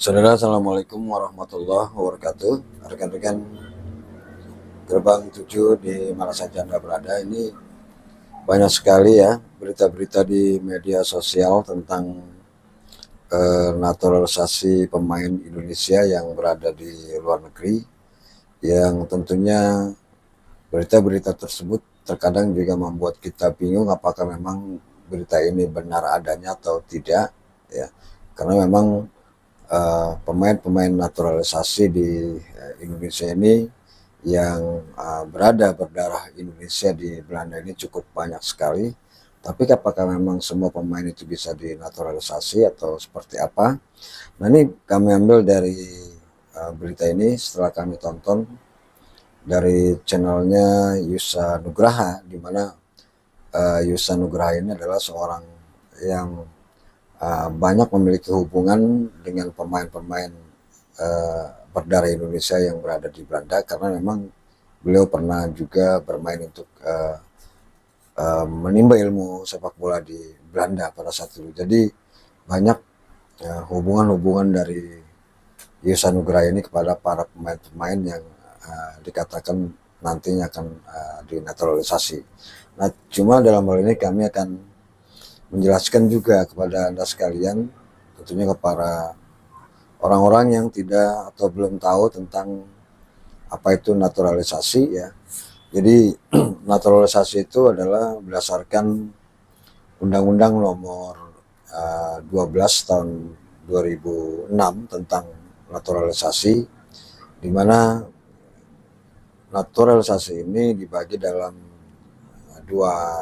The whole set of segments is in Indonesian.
Saudara, Assalamualaikum warahmatullahi wabarakatuh. Rekan-rekan gerbang 7 di mana saja Anda berada, ini banyak sekali ya berita-berita di media sosial tentang naturalisasi pemain Indonesia yang berada di luar negeri, yang tentunya berita-berita tersebut terkadang juga membuat kita bingung apakah memang berita ini benar adanya atau tidak ya, karena memang pemain-pemain naturalisasi di Indonesia ini yang berada berdarah Indonesia di Belanda ini cukup banyak sekali. Tapi apakah memang semua pemain itu bisa dinaturalisasi atau seperti apa? Nah, ini kami ambil dari berita ini setelah kami tonton dari channelnya Yusa Nugraha, di mana Yusa Nugraha ini adalah seorang yang banyak memiliki hubungan dengan pemain-pemain berdarah Indonesia yang berada di Belanda, karena memang beliau pernah juga bermain untuk menimba ilmu sepak bola di Belanda pada saat itu. Jadi banyak hubungan-hubungan dari Yusa Nugraha ini kepada para pemain-pemain yang dikatakan nantinya akan dinaturalisasi. Nah, cuma dalam hal ini kami akan menjelaskan juga kepada Anda sekalian, tentunya kepada orang-orang yang tidak atau belum tahu tentang apa itu naturalisasi ya. Jadi naturalisasi itu adalah berdasarkan Undang-Undang Nomor 12 tahun 2006 tentang naturalisasi, di mana naturalisasi ini dibagi dalam dua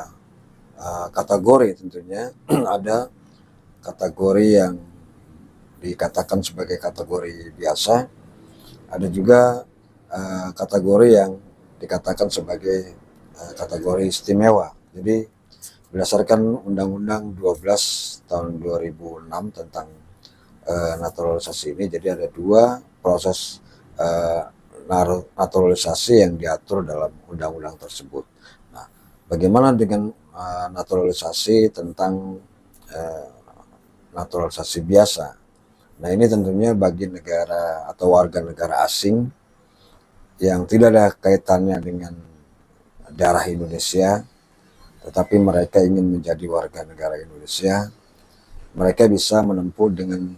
kategori tentunya. Ada kategori yang dikatakan sebagai kategori biasa, ada juga kategori yang dikatakan sebagai kategori istimewa. Jadi berdasarkan Undang-Undang 12 tahun 2006 tentang naturalisasi ini, jadi ada dua proses naturalisasi yang diatur dalam undang-undang tersebut. Nah, bagaimana dengan naturalisasi tentang naturalisasi biasa? Nah, ini tentunya bagi negara atau warga negara asing yang tidak ada kaitannya dengan darah Indonesia, tetapi mereka ingin menjadi warga negara Indonesia, mereka bisa menempuh dengan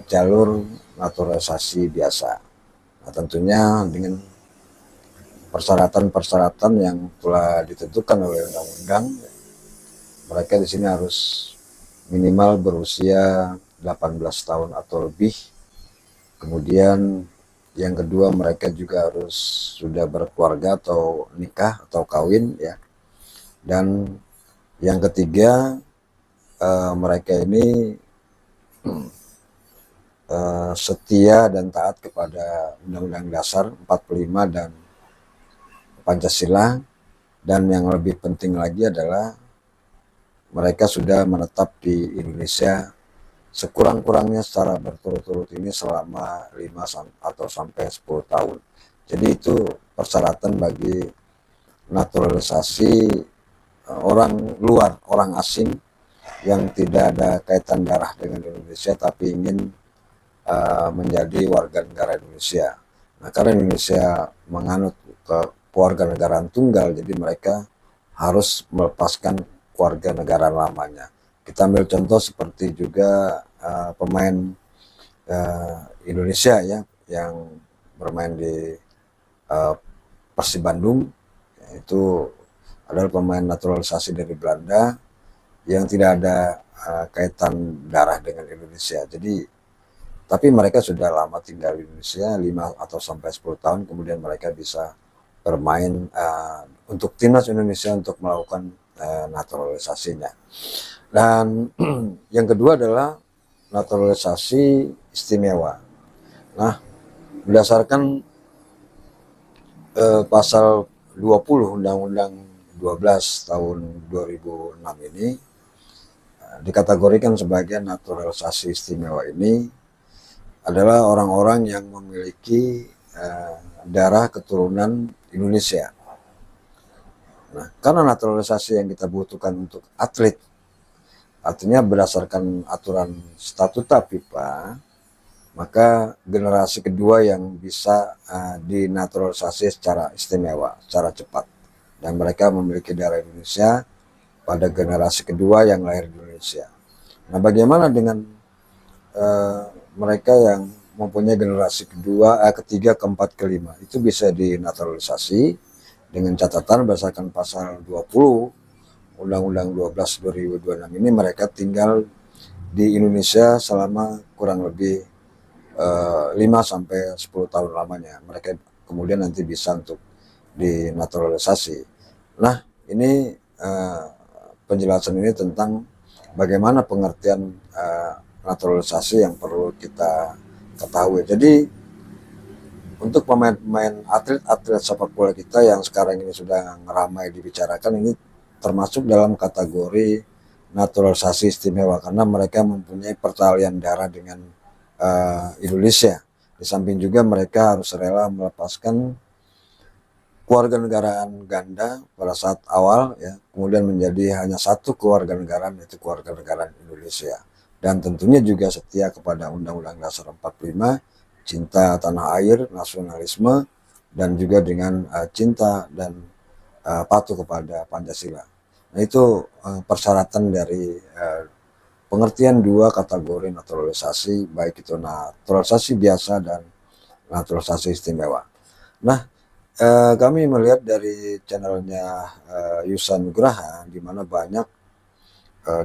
jalur naturalisasi biasa. Nah, tentunya dengan persyaratan-persyaratan yang telah ditentukan oleh undang-undang. Mereka di sini harus minimal berusia 18 tahun atau lebih. Kemudian yang kedua, mereka juga harus sudah berkeluarga atau nikah atau kawin ya. Dan yang ketiga, mereka ini setia dan taat kepada Undang-Undang Dasar 45 dan Pancasila. Dan yang lebih penting lagi adalah mereka sudah menetap di Indonesia sekurang-kurangnya secara berturut-turut ini selama 5 atau sampai 10 tahun. Jadi itu persyaratan bagi naturalisasi orang luar, orang asing yang tidak ada kaitan darah dengan Indonesia tapi ingin menjadi warga negara Indonesia. Nah, karena Indonesia menganut ke kewarganegaraan tunggal, jadi mereka harus melepaskan warga negara lamanya. Kita ambil contoh seperti juga pemain Indonesia ya yang bermain di Persib Bandung, itu adalah pemain naturalisasi dari Belanda yang tidak ada kaitan darah dengan Indonesia. Jadi tapi mereka sudah lama tinggal di Indonesia, 5 atau sampai 10 tahun, kemudian mereka bisa bermain untuk timnas Indonesia untuk melakukan naturalisasinya. Dan yang kedua adalah naturalisasi istimewa. Nah, berdasarkan pasal 20 Undang-Undang 12 tahun 2006 ini, dikategorikan sebagai naturalisasi istimewa ini adalah orang-orang yang memiliki darah keturunan Indonesia. Nah, karena naturalisasi yang kita butuhkan untuk atlet, artinya berdasarkan aturan statuta FIFA, maka generasi kedua yang bisa dinaturalisasi secara istimewa, secara cepat, dan mereka memiliki darah Indonesia pada generasi kedua yang lahir di Indonesia. Nah, bagaimana dengan mereka yang mempunyai generasi kedua, ketiga, keempat, kelima? Itu bisa dinaturalisasi dengan catatan berdasarkan pasal 20 Undang-Undang 12 2026 ini, mereka tinggal di Indonesia selama kurang lebih 5-10 tahun lamanya. Mereka kemudian nanti bisa untuk dinaturalisasi. Nah, ini penjelasan ini tentang bagaimana pengertian naturalisasi yang perlu kita ketahui. Jadi untuk pemain-pemain atlet sepak bola kita yang sekarang ini sudah ramai dibicarakan, ini termasuk dalam kategori naturalisasi istimewa karena mereka mempunyai pertalian darah dengan Indonesia. Di samping juga mereka harus rela melepaskan kewarganegaraan ganda pada saat awal, ya, kemudian menjadi hanya satu kewarganegaraan, yaitu kewarganegaraan Indonesia. Dan tentunya juga setia kepada Undang-Undang Dasar 45, cinta tanah air, nasionalisme, dan juga dengan cinta dan patuh kepada Pancasila. Nah, itu persyaratan dari pengertian dua kategori naturalisasi, baik itu naturalisasi biasa dan naturalisasi istimewa. Nah, kami melihat dari channelnya Yusa Nugraha, di mana banyak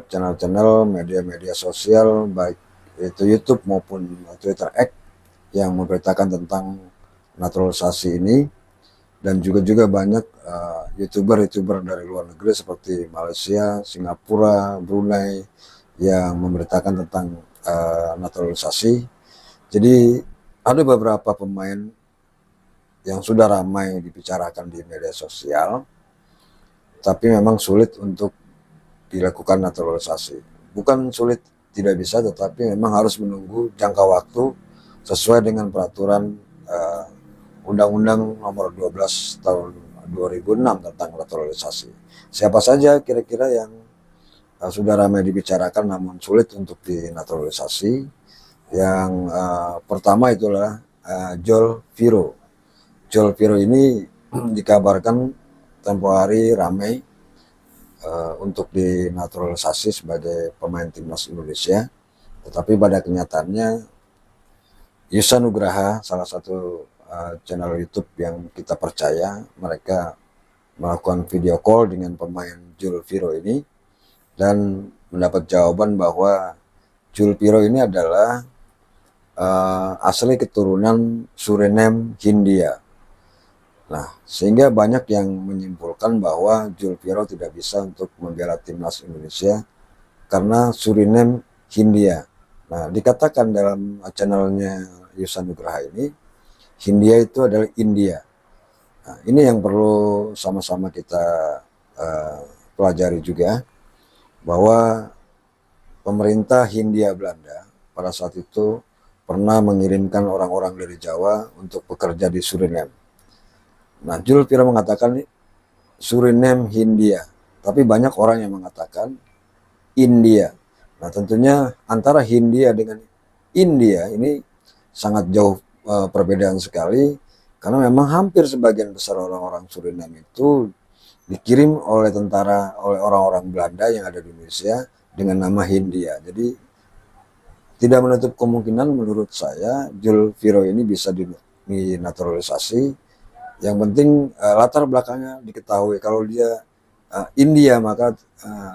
channel-channel media-media sosial, baik itu YouTube maupun Twitter X, yang memberitakan tentang naturalisasi ini, dan juga banyak youtuber dari luar negeri seperti Malaysia, Singapura, Brunei yang memberitakan tentang naturalisasi. Jadi ada beberapa pemain yang sudah ramai dibicarakan di media sosial, tapi memang sulit untuk dilakukan naturalisasi. Bukan sulit tidak bisa, tetapi memang harus menunggu jangka waktu sesuai dengan peraturan Undang-Undang Nomor 12 Tahun 2006 tentang naturalisasi. Siapa saja kira-kira yang sudah ramai dibicarakan namun sulit untuk dinaturalisasi? Yang pertama itulah Joel Viro. Joel Viro ini dikabarkan tempo hari ramai untuk dinaturalisasi sebagai pemain timnas Indonesia, tetapi pada kenyataannya Yusa Nugraha, salah satu channel YouTube yang kita percaya, mereka melakukan video call dengan pemain Joel Viro ini dan mendapat jawaban bahwa Joel Viro ini adalah asli keturunan Suriname Hindia. Nah, sehingga banyak yang menyimpulkan bahwa Joel Viro tidak bisa untuk membela timnas Indonesia karena Suriname Hindia. Nah, dikatakan dalam channelnya Yusa Nugraha ini, Hindia itu adalah India. Nah, ini yang perlu sama-sama kita pelajari juga, bahwa pemerintah Hindia Belanda pada saat itu pernah mengirimkan orang-orang dari Jawa untuk bekerja di Suriname. Nah, Joel Viro mengatakan Suriname Hindia, tapi banyak orang yang mengatakan India. Nah, tentunya antara Hindia dengan India ini sangat jauh perbedaan sekali, karena memang hampir sebagian besar orang-orang Suriname itu dikirim oleh orang-orang Belanda yang ada di Indonesia dengan nama Hindia. Jadi tidak menutup kemungkinan menurut saya Joel Viro ini bisa dinaturalisasi. Yang penting latar belakangnya diketahui. Kalau dia India, maka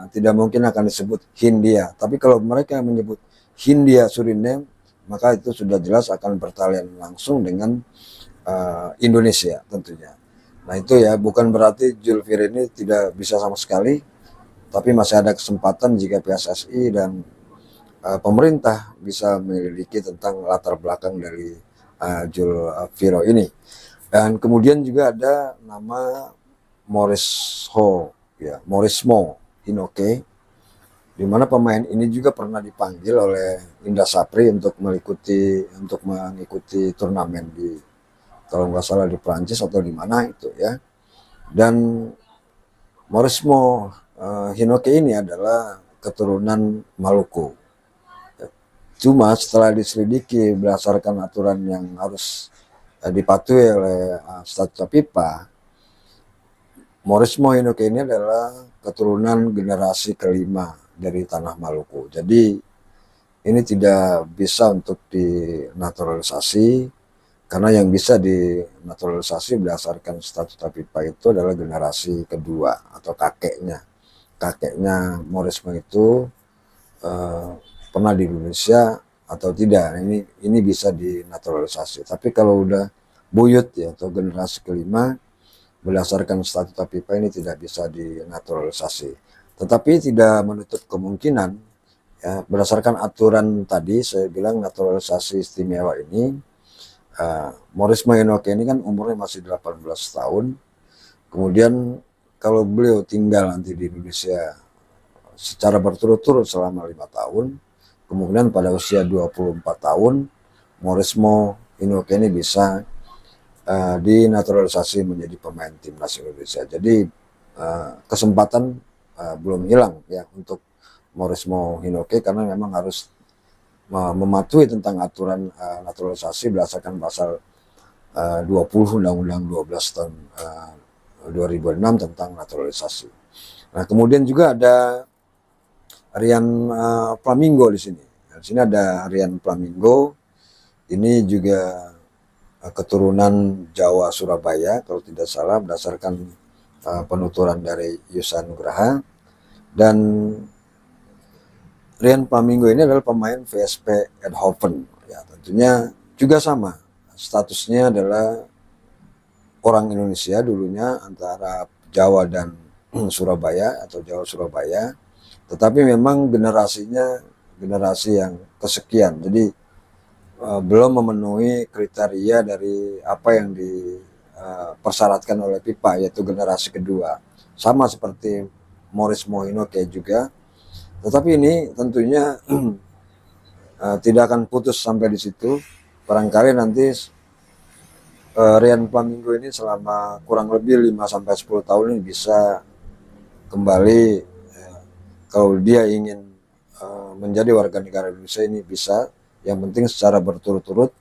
tidak mungkin akan disebut Hindia. Tapi kalau mereka menyebut Hindia Suriname, maka itu sudah jelas akan bertalian langsung dengan Indonesia tentunya. Nah, itu ya, bukan berarti Joel Viro ini tidak bisa sama sekali, tapi masih ada kesempatan jika PSSI dan pemerintah bisa menyelidiki tentang latar belakang dari Joel Viro ini. Dan kemudian juga ada nama Maurice Mo Hinoke, di mana pemain ini juga pernah dipanggil oleh Indra Sapri untuk mengikuti turnamen di, kalau nggak salah, di Prancis atau di mana itu ya. Dan Maurice Mo Hinoke ini adalah keturunan Maluku. Cuma setelah diselidiki berdasarkan aturan yang harus dipatuhi oleh statuta FIFA, Mauresmo Hinoke ini adalah keturunan generasi kelima dari tanah Maluku. Jadi ini tidak bisa untuk dinaturalisasi, karena yang bisa dinaturalisasi berdasarkan statuta FIFA itu adalah generasi kedua atau kakeknya. Kakeknya Mauresmo itu pernah di Indonesia atau tidak. Ini bisa dinaturalisasi. Tapi kalau udah buyut ya atau generasi kelima, berdasarkan statuta FIFA ini tidak bisa dinaturalisasi. Tetapi tidak menutup kemungkinan ya, berdasarkan aturan tadi saya bilang naturalisasi istimewa ini, Mauresmo Hinoke ini kan umurnya masih 18 tahun. Kemudian kalau beliau tinggal nanti di Indonesia secara berturut-turut selama 5 tahun, kemudian pada usia 24 tahun Mauresmo Hinoke ini bisa dinaturalisasi menjadi pemain timnas Indonesia. Jadi kesempatan belum hilang ya untuk Mauresmo Hinoke, karena memang harus mematuhi tentang aturan naturalisasi berdasarkan pasal 20 Undang-Undang 12 tahun 2006 tentang naturalisasi. Nah, kemudian juga ada Rian Flamingo di sini. Di sini ada Rian Flamingo. Ini juga keturunan Jawa Surabaya kalau tidak salah berdasarkan penuturan dari Yusa Nugraha. Dan Rian Flamingo ini adalah pemain VSP Eindhoven ya, tentunya juga sama statusnya adalah orang Indonesia dulunya antara Jawa dan Surabaya atau Jawa Surabaya, tetapi memang generasinya generasi yang kesekian, jadi belum memenuhi kriteria dari apa yang dipersyaratkan oleh FIFA, yaitu generasi kedua, sama seperti Mauresmo Hinoke juga. Tetapi ini tentunya tidak akan putus sampai di situ. Barangkali nanti Rian Flamingo ini selama kurang lebih 5-10 tahun ini bisa kembali, kalau dia ingin menjadi warga negara Indonesia ini bisa. Yang penting secara berturut-turut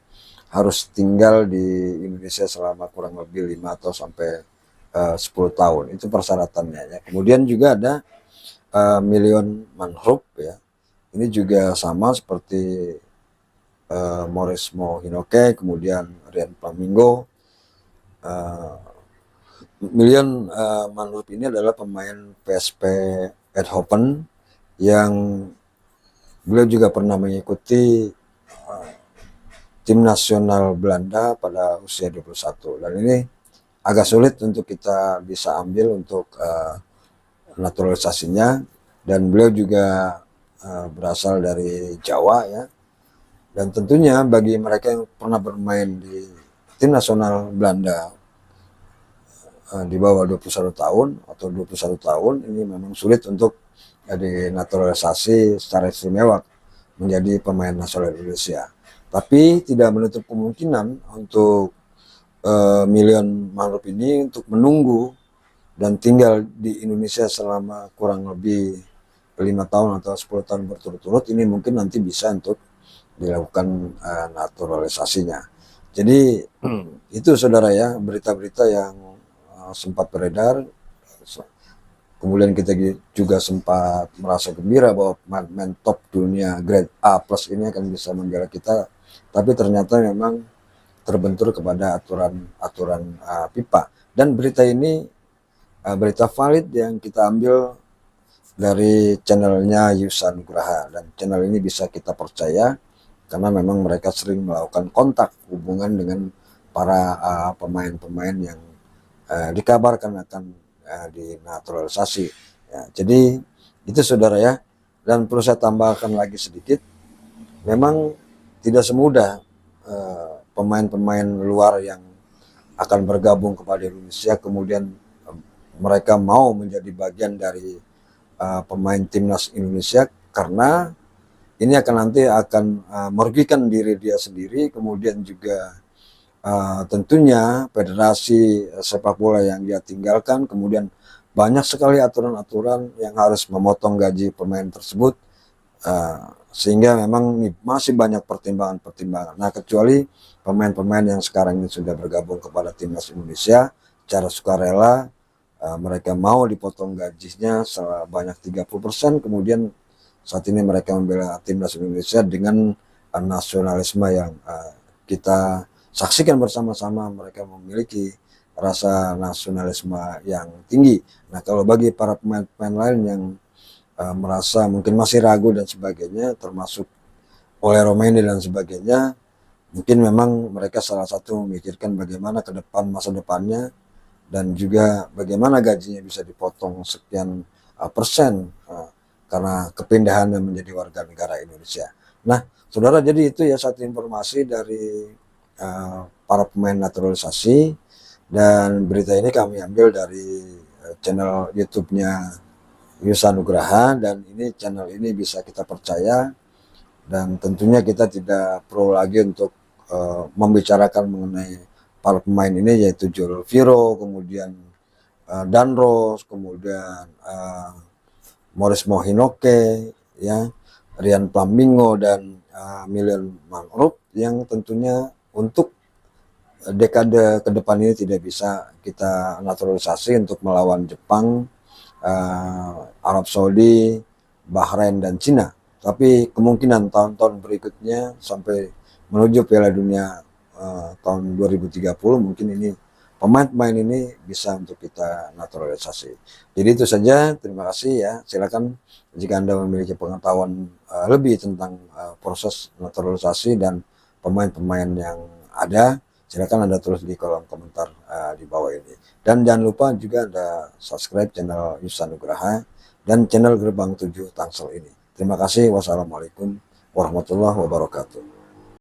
harus tinggal di Indonesia selama kurang lebih 5 atau sampai 10 tahun. Itu persyaratannya ya. Kemudian juga ada Milion Manhrup ya. Ini juga sama seperti Mauresmo Hinoke, kemudian Rian Flamingo. Milion Manhrup ini adalah pemain PSP Eindhoven yang beliau juga pernah mengikuti tim nasional Belanda pada usia 21, dan ini agak sulit untuk kita bisa ambil untuk naturalisasinya, dan beliau juga berasal dari Jawa ya. Dan tentunya bagi mereka yang pernah bermain di tim nasional Belanda di bawah 21 tahun atau 21 tahun, ini memang sulit untuk dinaturalisasi secara istimewa menjadi pemain nasional Indonesia. Tapi tidak menutup kemungkinan untuk Milion Manhrup ini untuk menunggu dan tinggal di Indonesia selama kurang lebih 5 tahun atau 10 tahun berturut-turut. Ini mungkin nanti bisa untuk dilakukan naturalisasinya. Jadi itu saudara ya, berita-berita yang sempat beredar. Kemudian kita juga sempat merasa gembira bahwa pemain top dunia grade A+ ini akan bisa membela kita, tapi ternyata memang terbentur kepada aturan FIFA. Dan berita ini berita valid yang kita ambil dari channelnya Yusa Nugraha, dan channel ini bisa kita percaya karena memang mereka sering melakukan kontak hubungan dengan para pemain-pemain yang dikabarkan akan dinaturalisasi ya. Jadi itu saudara ya. Dan perlu saya tambahkan lagi sedikit, memang tidak semudah pemain-pemain luar yang akan bergabung kepada Indonesia kemudian mereka mau menjadi bagian dari pemain timnas Indonesia, karena ini nanti akan merugikan diri dia sendiri, kemudian juga tentunya federasi sepak bola yang dia tinggalkan. Kemudian banyak sekali aturan-aturan yang harus memotong gaji pemain tersebut, Sehingga memang masih banyak pertimbangan-pertimbangan. Nah, kecuali pemain-pemain yang sekarang ini sudah bergabung kepada timnas Indonesia secara sukarela, mereka mau dipotong gajinya sebanyak 30%, kemudian saat ini mereka membela timnas Indonesia dengan nasionalisme yang kita saksikan bersama-sama. Mereka memiliki rasa nasionalisme yang tinggi. Nah, kalau bagi para pemain-pemain lain yang merasa mungkin masih ragu dan sebagainya, termasuk oleh Romaini dan sebagainya, mungkin memang mereka salah satu memikirkan bagaimana ke depan masa depannya, dan juga bagaimana gajinya bisa dipotong sekian persen karena kepindahannya menjadi warga negara Indonesia. Nah, saudara, jadi itu ya satu informasi dari para pemain naturalisasi, dan berita ini kami ambil dari channel YouTube-nya Yusa Nugraha, dan ini channel ini bisa kita percaya, dan tentunya kita tidak perlu lagi untuk membicarakan mengenai para pemain ini, yaitu Joel Viro, kemudian Danros, kemudian Morris Mohinoke, ya, Rian Flamingo, dan Milian Mangrove, yang tentunya untuk dekade ke depan ini tidak bisa kita naturalisasi untuk melawan Jepang, Arab Saudi, Bahrain, dan Cina. Tapi kemungkinan tahun-tahun berikutnya sampai menuju Piala Dunia tahun 2030, mungkin ini pemain-pemain ini bisa untuk kita naturalisasi. Jadi itu saja, terima kasih ya. Silakan jika Anda memiliki pengetahuan lebih tentang proses naturalisasi dan pemain-pemain yang ada, silakan Anda tulis di kolom komentar di bawah ini. Dan jangan lupa juga Anda subscribe channel Yusa Nugraha dan channel Gerbang 7 Tangsel ini. Terima kasih. Wassalamualaikum warahmatullahi wabarakatuh.